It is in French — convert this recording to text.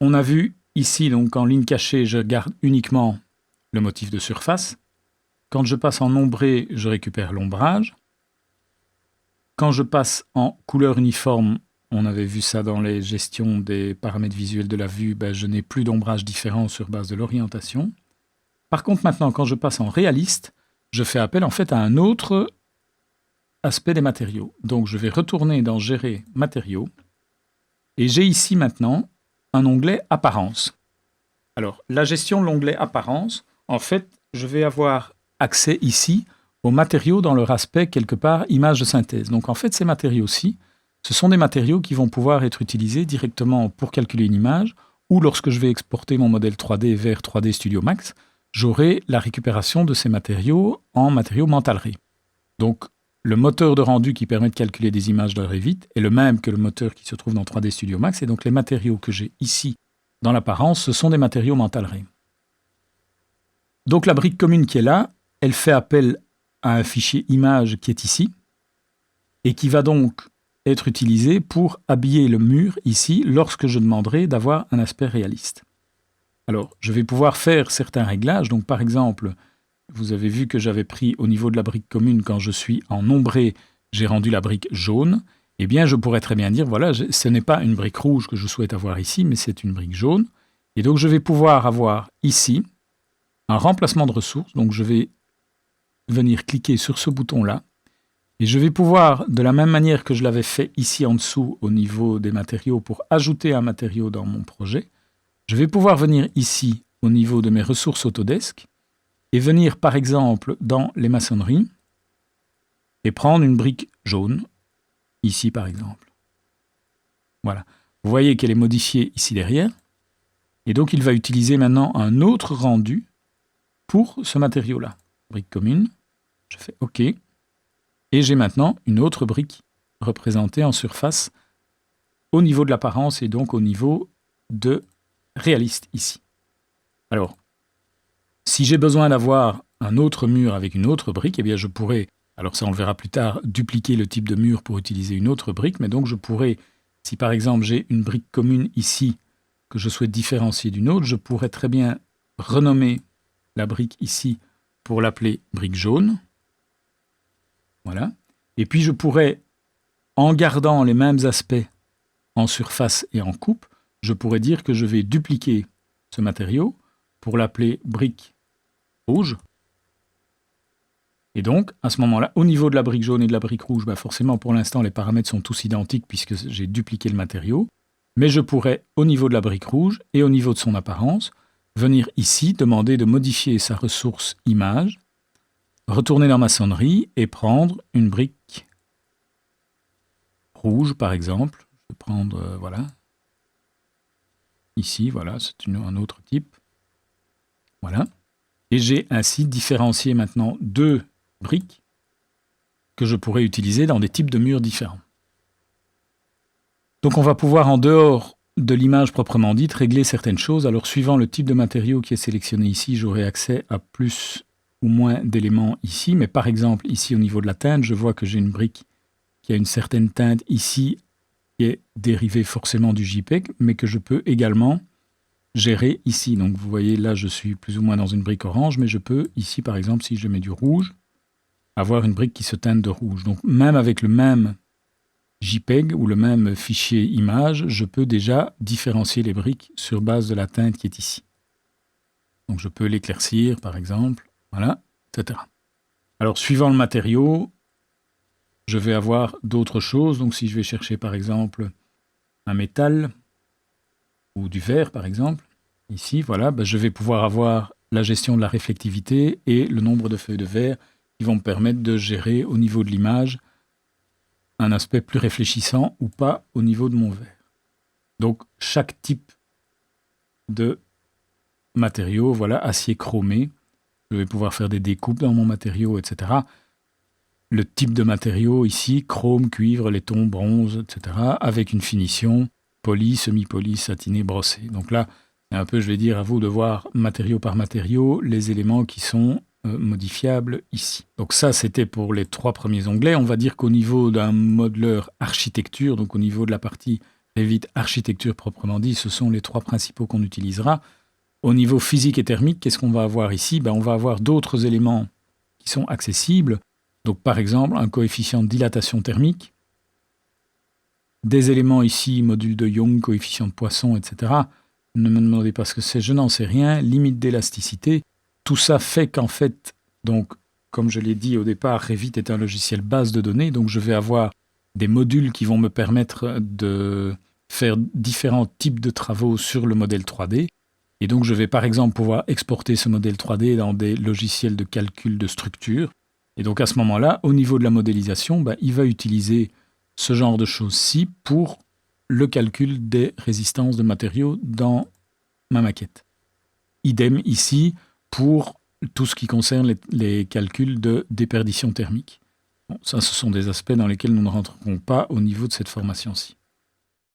On a vu ici, donc en ligne cachée, je garde uniquement le motif de surface. Quand je passe en ombré, je récupère l'ombrage. Quand je passe en couleur uniforme, on avait vu ça dans les gestions des paramètres visuels de la vue, je n'ai plus d'ombrage différent sur base de l'orientation. Par contre, maintenant, quand je passe en réaliste, je fais appel en fait à un autre aspect des matériaux. Donc je vais retourner dans Gérer matériaux et j'ai ici maintenant un onglet Apparence. Alors, la gestion de l'onglet Apparence, en fait, je vais avoir accès ici aux matériaux dans leur aspect, quelque part, image de synthèse. Donc, en fait, ces matériaux-ci, ce sont des matériaux qui vont pouvoir être utilisés directement pour calculer une image, ou lorsque je vais exporter mon modèle 3D vers 3D Studio Max, j'aurai la récupération de ces matériaux en matériaux Mental Ray. Donc, le moteur de rendu qui permet de calculer des images de Revit est le même que le moteur qui se trouve dans 3D Studio Max, et donc les matériaux que j'ai ici dans l'apparence, ce sont des matériaux Mental Ray. Donc la brique commune qui est là, elle fait appel à un fichier image qui est ici, et qui va donc être utilisé pour habiller le mur ici, lorsque je demanderai d'avoir un aspect réaliste. Alors, je vais pouvoir faire certains réglages. Donc, par exemple, vous avez vu que j'avais pris au niveau de la brique commune, quand je suis en ombré, j'ai rendu la brique jaune. Eh bien, je pourrais très bien dire, voilà, ce n'est pas une brique rouge que je souhaite avoir ici, mais c'est une brique jaune. Et donc, je vais pouvoir avoir ici un remplacement de ressources. Donc, je vais venir cliquer sur ce bouton-là. Et je vais pouvoir, de la même manière que je l'avais fait ici en dessous au niveau des matériaux pour ajouter un matériau dans mon projet, je vais pouvoir venir ici au niveau de mes ressources Autodesk et venir par exemple dans les maçonneries et prendre une brique jaune, ici par exemple. Voilà. Vous voyez qu'elle est modifiée ici derrière. Et donc il va utiliser maintenant un autre rendu pour ce matériau-là. Brique commune, je fais OK. Et j'ai maintenant une autre brique représentée en surface au niveau de l'apparence et donc au niveau de réaliste ici. Alors, si j'ai besoin d'avoir un autre mur avec une autre brique, eh bien je pourrais, alors ça on le verra plus tard, dupliquer le type de mur pour utiliser une autre brique, mais donc je pourrais, si par exemple j'ai une brique commune ici que je souhaite différencier d'une autre, je pourrais très bien renommer la brique ici pour l'appeler brique jaune. Voilà. Et puis je pourrais, en gardant les mêmes aspects en surface et en coupe, je pourrais dire que je vais dupliquer ce matériau pour l'appeler brique rouge. Et donc, à ce moment-là, au niveau de la brique jaune et de la brique rouge, forcément, pour l'instant, les paramètres sont tous identiques puisque j'ai dupliqué le matériau. Mais je pourrais, au niveau de la brique rouge et au niveau de son apparence, venir ici demander de modifier sa ressource image, retourner dans maçonnerie et prendre une brique rouge, par exemple. Je vais prendre, voilà. Ici, voilà, c'est un autre type. Voilà. Et j'ai ainsi différencié maintenant deux briques que je pourrais utiliser dans des types de murs différents. Donc on va pouvoir, en dehors de l'image proprement dite, régler certaines choses. Alors suivant le type de matériau qui est sélectionné ici, j'aurai accès à plus ou moins d'éléments ici. Mais par exemple, ici au niveau de la teinte, je vois que j'ai une brique qui a une certaine teinte ici, qui est dérivée forcément du JPEG, mais que je peux également gérer ici. Donc vous voyez, là je suis plus ou moins dans une brique orange, mais je peux ici par exemple, si je mets du rouge, avoir une brique qui se teinte de rouge. Donc même avec le même JPEG ou le même fichier image, je peux déjà différencier les briques sur base de la teinte qui est ici. Donc je peux l'éclaircir par exemple, voilà, etc. Alors suivant le matériau, je vais avoir d'autres choses. Donc si je vais chercher par exemple un métal ou du verre par exemple, ici, voilà, je vais pouvoir avoir la gestion de la réflectivité et le nombre de feuilles de verre qui vont me permettre de gérer au niveau de l'image un aspect plus réfléchissant ou pas au niveau de mon verre. Donc chaque type de matériau, voilà, acier chromé, je vais pouvoir faire des découpes dans mon matériau, etc. Le type de matériau ici, chrome, cuivre, laiton, bronze, etc. avec une finition poli, semi-poli, satiné, brossé. Donc là, c'est un peu, je vais dire, à vous de voir matériau par matériau les éléments qui sont modifiables ici. Donc ça, c'était pour les 3 premiers onglets. On va dire qu'au niveau d'un modeleur architecture, donc au niveau de la partie Revit architecture proprement dit, ce sont les 3 principaux qu'on utilisera. Au niveau physique et thermique, qu'est-ce qu'on va avoir ici? On va avoir d'autres éléments qui sont accessibles. Donc par exemple, un coefficient de dilatation thermique, des éléments ici, module de Young, coefficient de Poisson, etc. Ne me demandez pas ce que c'est, je n'en sais rien. Limite d'élasticité. Tout ça fait qu'en fait, donc, comme je l'ai dit au départ, Revit est un logiciel base de données, donc je vais avoir des modules qui vont me permettre de faire différents types de travaux sur le modèle 3D. Et donc je vais par exemple pouvoir exporter ce modèle 3D dans des logiciels de calcul de structure. Et donc à ce moment-là, au niveau de la modélisation, il va utiliser ce genre de choses-ci pour le calcul des résistances de matériaux dans ma maquette. Idem ici pour tout ce qui concerne les calculs de déperdition thermique. Bon, ça, ce sont des aspects dans lesquels nous ne rentrerons pas au niveau de cette formation-ci.